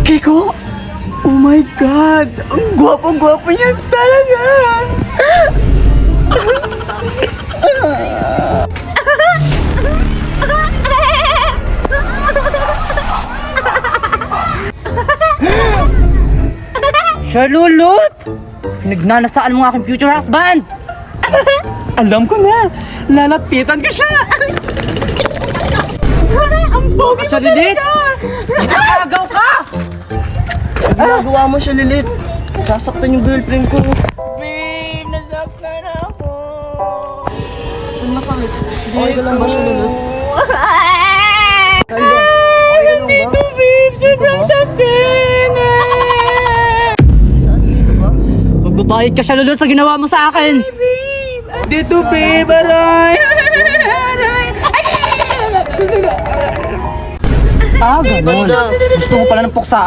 Kiko? Oh my God! Ang gwapo-gwapo niya talaga! Charlotte! Pinagnanasaan mo ang aking future husband! Alam ko na! Lalapitan ko siya! Ang pogi Siya, Lilit! Nakagaw ka! Ginagawa mo siya, Lilit. Sasaktan yung girlfriend ko. Babe, nasaktan ako! Saan masakit? Okay ka lang ba siya, Lilit? Dito, babe! Sobrang sakit! Saan dito ba? Magbabayad ka, Charlotte, sa ginawa mo sa akin! Dito, babe! Aray! Ah, ganun. Gusto mo pala ng puksa